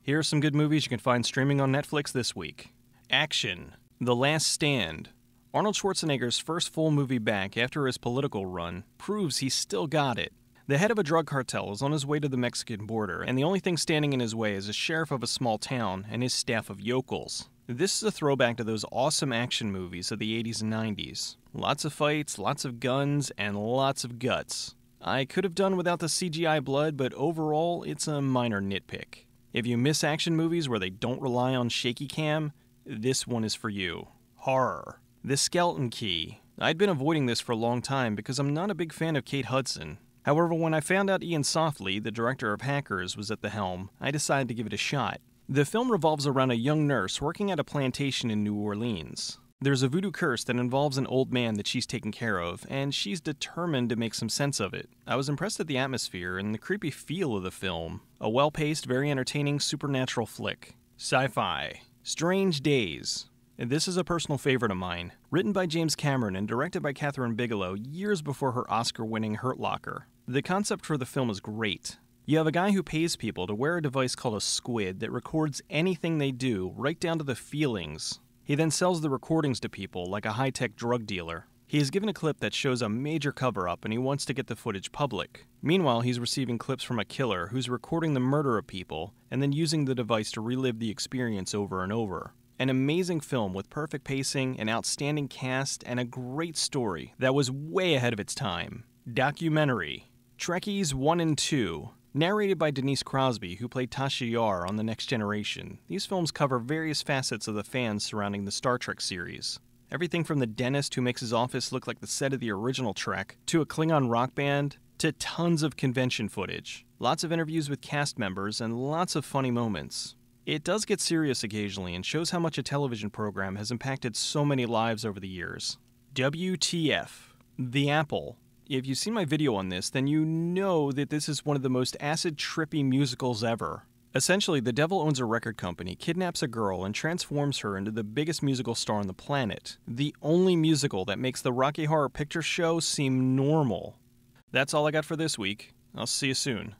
Here are some good movies you can find streaming on Netflix this week. Action: The Last Stand. Arnold Schwarzenegger's first full movie back after his political run proves he's still got it. The head of a drug cartel is on his way to the Mexican border, and the only thing standing in his way is a sheriff of a small town and his staff of yokels. This is a throwback to those awesome action movies of the 80s and 90s. Lots of fights, lots of guns, and lots of guts. I could have done without the CGI blood, but overall, it's a minor nitpick. If you miss action movies where they don't rely on shaky cam, this one is for you. Horror. The Skeleton Key. I'd been avoiding this for a long time because I'm not a big fan of Kate Hudson. However, when I found out Ian Softly, the director of Hackers, was at the helm, I decided to give it a shot. The film revolves around a young nurse working at a plantation in New Orleans. There's a voodoo curse that involves an old man that she's taking care of, and she's determined to make some sense of it. I was impressed at the atmosphere and the creepy feel of the film. A well-paced, very entertaining supernatural flick. Sci-fi. Strange Days. This is a personal favorite of mine. Written by James Cameron and directed by Kathryn Bigelow years before her Oscar-winning Hurt Locker. The concept for the film is great. You have a guy who pays people to wear a device called a squid that records anything they do, right down to the feelings. He then sells the recordings to people like a high-tech drug dealer. He is given a clip that shows a major cover-up and he wants to get the footage public. Meanwhile, he's receiving clips from a killer who's recording the murder of people and then using the device to relive the experience over and over. An amazing film with perfect pacing, an outstanding cast, and a great story that was way ahead of its time. Documentary. Trekkies 1 and 2. Narrated by Denise Crosby, who played Tasha Yar on The Next Generation. These films cover various facets of the fans surrounding the Star Trek series. Everything from the dentist who makes his office look like the set of the original Trek, to a Klingon rock band, to tons of convention footage. Lots of interviews with cast members, and lots of funny moments. It does get serious occasionally and shows how much a television program has impacted so many lives over the years. WTF The Apple. If you've seen my video on this, then you know that this is one of the most acid-trippy musicals ever. Essentially, the devil owns a record company, kidnaps a girl, and transforms her into the biggest musical star on the planet. The only musical that makes the Rocky Horror Picture Show seem normal. That's all I got for this week. I'll see you soon.